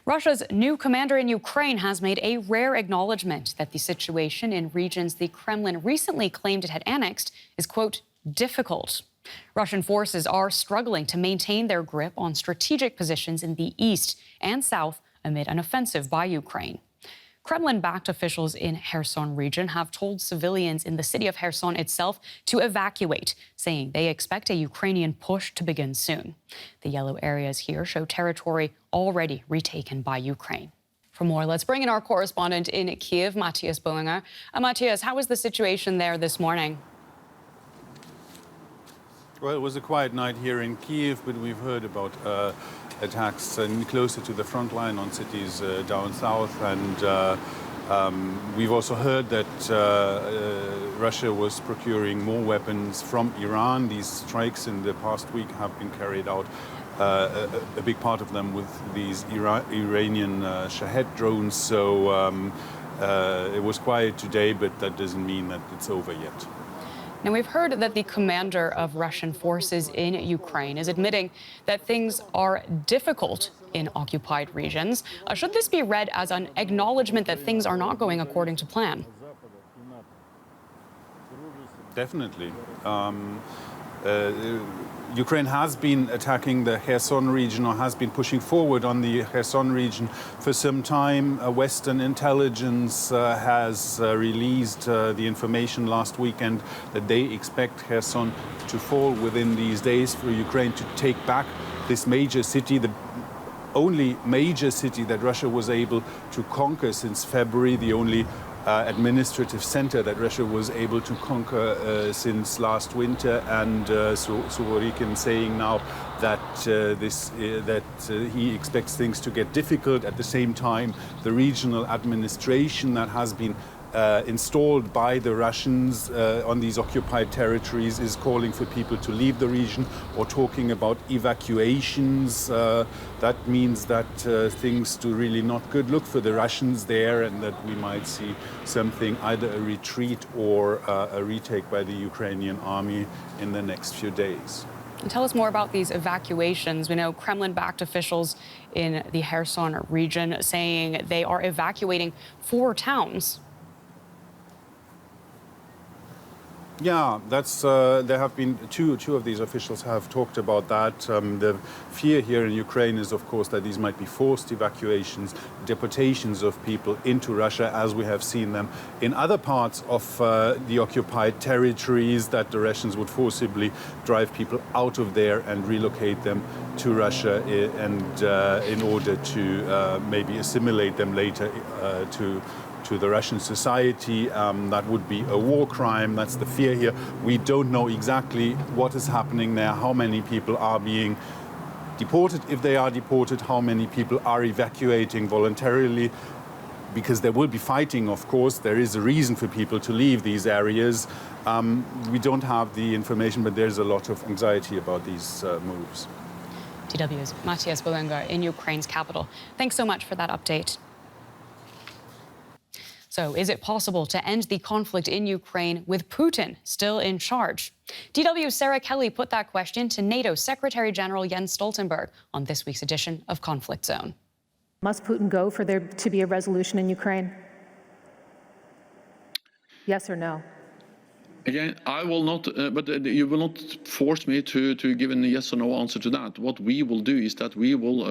Russia's new commander in Ukraine has made a rare acknowledgement that the situation in regions the Kremlin recently claimed it had annexed is, quote, difficult. Russian forces are struggling to maintain their grip on strategic positions in the east and south amid an offensive by Ukraine. Kremlin-backed officials in Kherson region have told civilians in the city of Kherson itself to evacuate, saying they expect a Ukrainian push to begin soon. The yellow areas here show territory already retaken by Ukraine. For more, let's bring in our correspondent in Kiev, Matthias Boehlinger. Matthias, how is the situation there this morning? Well, it was a quiet night here in Kiev, but we've heard about attacks closer to the front line on cities down south. And we've also heard that Russia was procuring more weapons from Iran. These strikes in the past week have been carried out, a big part of them with these Iranian Shahed drones. So it was quiet today, but that doesn't mean that it's over yet. Now, we've heard that the commander of Russian forces in Ukraine is admitting that things are difficult in occupied regions. Should this be read as an acknowledgement that things are not going according to plan? Definitely. Ukraine has been attacking the Kherson region, or has been pushing forward on the Kherson region for some time. Western intelligence has released the information last weekend that they expect Kherson to fall within these days, for Ukraine to take back this major city, the only major city that Russia was able to conquer since February, the only administrative center that Russia was able to conquer since last winter. And Surovikin saying now that he expects things to get difficult. At the same time, the regional administration that has been installed by the Russians on these occupied territories is calling for people to leave the region, or talking about evacuations. That means that things do really not good look for the Russians there, and that we might see something, either a retreat or a retake by the Ukrainian army in the next few days. And tell us more about these evacuations. We know Kremlin-backed officials in the Kherson region saying they are evacuating 4 towns. Yeah, that's there have been two of these officials have talked about that. The fear here in Ukraine is, of course, that these might be forced evacuations, deportations of people into Russia, as we have seen them in other parts of the occupied territories, that the Russians would forcibly drive people out of there and relocate them to Russia, and in order to maybe assimilate them later to the Russian society. That would be a war crime. That's the fear here. We don't know exactly what is happening there, how many people are being deported, if they are deported, how many people are evacuating voluntarily, because there will be fighting, of course. There is a reason for people to leave these areas. We don't have the information, but there's a lot of anxiety about these moves. DW's Matthias Boehlinger in Ukraine's capital. Thanks so much for that update. So, is it possible to end the conflict in Ukraine with Putin still in charge? DW's Sarah Kelly put that question to NATO Secretary General Jens Stoltenberg on this week's edition of Conflict Zone. Must Putin go for there to be a resolution in Ukraine? Yes or no? Again, I will not, but you will not force me to give a yes or no answer to that. What we will do is that we will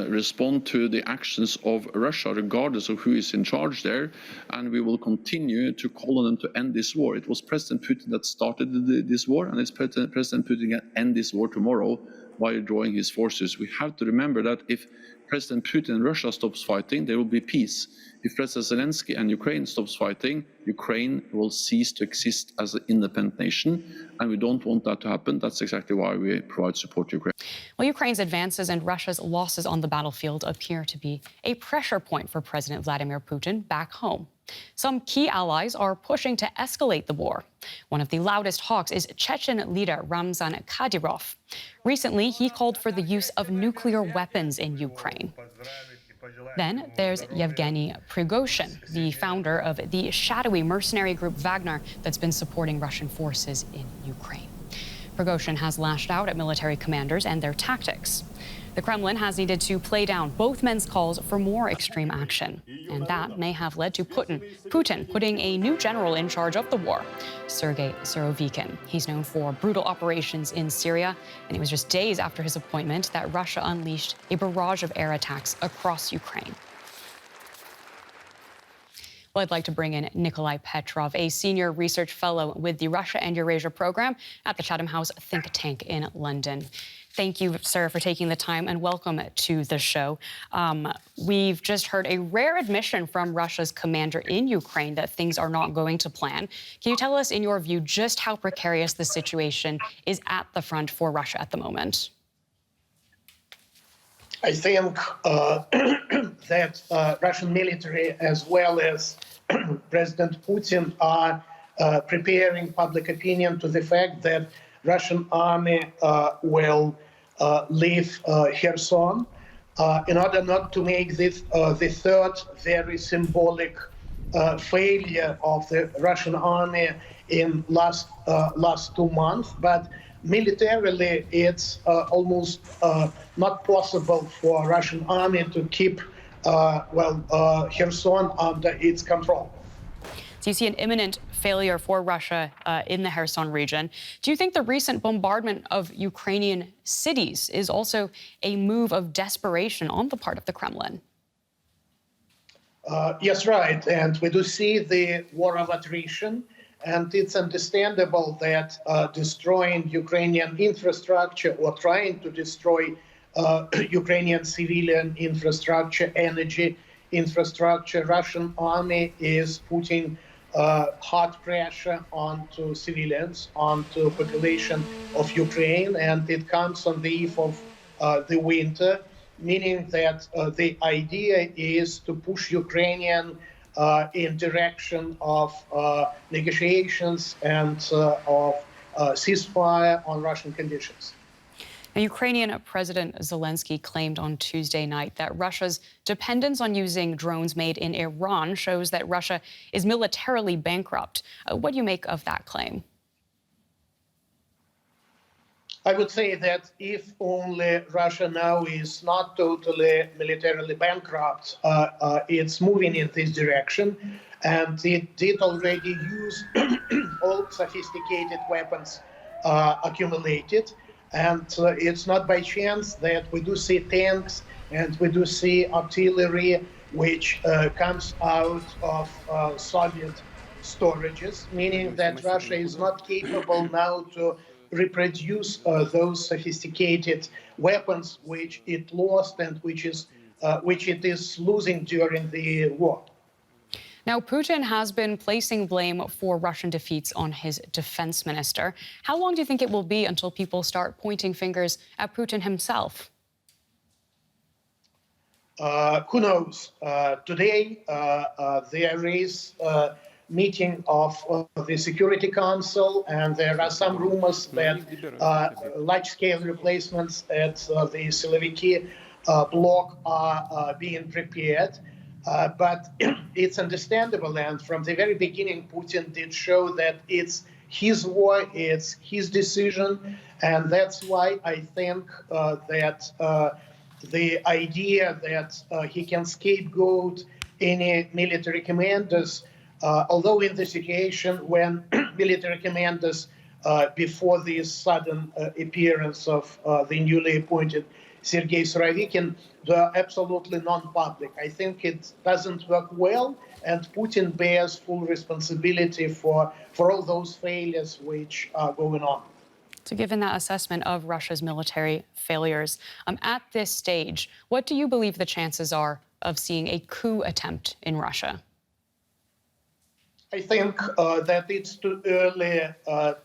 respond to the actions of Russia, regardless of who is in charge there, and we will continue to call on them to end this war. It was President Putin that started this war, and it's President Putin can end this war tomorrow by withdrawing his forces. We have to remember that if President Putin and Russia stops fighting, there will be peace. If President Zelensky and Ukraine stops fighting, Ukraine will cease to exist as an independent nation, and we don't want that to happen. That's exactly why we provide support to Ukraine. Well, Ukraine's advances and Russia's losses on the battlefield appear to be a pressure point for President Vladimir Putin back home. Some key allies are pushing to escalate the war. One of the loudest hawks is Chechen leader Ramzan Kadyrov. Recently, he called for the use of nuclear weapons in Ukraine. Then there's Yevgeny Prigozhin, the founder of the shadowy mercenary group Wagner that's been supporting Russian forces in Ukraine. Prigozhin has lashed out at military commanders and their tactics. The Kremlin has needed to play down both men's calls for more extreme action. And that may have led to Putin putting a new general in charge of the war, Sergey Surovikin. He's known for brutal operations in Syria, and it was just days after his appointment that Russia unleashed a barrage of air attacks across Ukraine. Well, I'd like to bring in Nikolai Petrov, a senior research fellow with the Russia and Eurasia program at the Chatham House think tank in London. Thank you, sir, for taking the time, and welcome to the show. We've just heard a rare admission from Russia's commander in Ukraine that things are not going to plan. Can you tell us, in your view, just how precarious the situation is at the front for Russia at the moment? I think that Russian military, as well as President Putin, are preparing public opinion to the fact that Russian army will leave Kherson in order not to make this the third very symbolic failure of the Russian army in last 2 months. But militarily, it's almost not possible for Russian army to keep Kherson under its control. So you see an imminent failure for Russia in the Kherson region. Do you think the recent bombardment of Ukrainian cities is also a move of desperation on the part of the Kremlin? Yes, right. And we do see the war of attrition. And it's understandable that destroying Ukrainian infrastructure or trying to destroy Ukrainian civilian infrastructure, energy infrastructure, Russian army is putting hard pressure onto civilians, onto population of Ukraine, and it comes on the eve of the winter, meaning that the idea is to push Ukrainian in direction of negotiations and of ceasefire on Russian conditions. Now, Ukrainian President Zelensky claimed on Tuesday night that Russia's dependence on using drones made in Iran shows that Russia is militarily bankrupt. What do you make of that claim? I would say that if only Russia now is not totally militarily bankrupt, it's moving in this direction, and it did already use all sophisticated weapons accumulated. And it's not by chance that we do see tanks and we do see artillery which comes out of Soviet storages, meaning that Russia is not capable now to reproduce those sophisticated weapons which it lost and which it is losing during the war. Now, Putin has been placing blame for Russian defeats on his defense minister. How long do you think it will be until people start pointing fingers at Putin himself? Who knows? Today, there is a meeting of the Security Council, and there are some rumors that large-scale replacements at the Siloviki bloc are being prepared. But it's understandable, and from the very beginning, Putin did show that it's his war, it's his decision, and that's why I think that the idea that he can scapegoat any military commanders, although in the situation when military commanders, before the sudden appearance of the newly appointed Sergey Surovikin, they're absolutely non-public. I think it doesn't work well, and Putin bears full responsibility for all those failures which are going on. So given that assessment of Russia's military failures, at this stage, what do you believe the chances are of seeing a coup attempt in Russia? I think that it's too early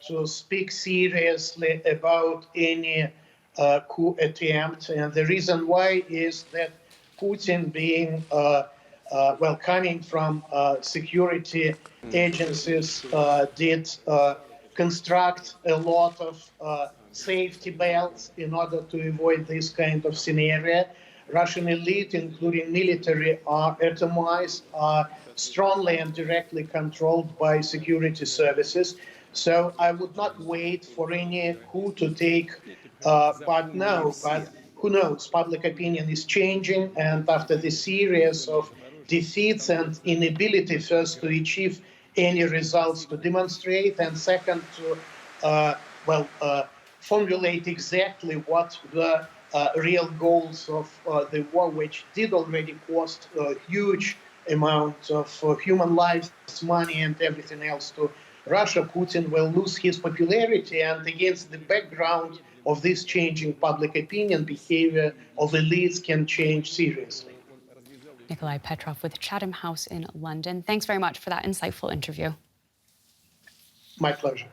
to speak seriously about any coup attempt, and the reason why is that Putin, being coming from security agencies, did construct a lot of safety belts in order to avoid this kind of scenario. Russian elite, including military, are atomized, are strongly and directly controlled by security services. So I would not wait for any coup to take part now. But who knows, public opinion is changing, and after the series of defeats and inability first to achieve any results to demonstrate, and second to formulate exactly what the real goals of the war, which did already cost a huge amount of human lives, money, and everything else to Russia, Putin will lose his popularity, and against the background of this changing public opinion, behavior of elites can change seriously. Nikolai Petrov with Chatham House in London. Thanks very much for that insightful interview. My pleasure.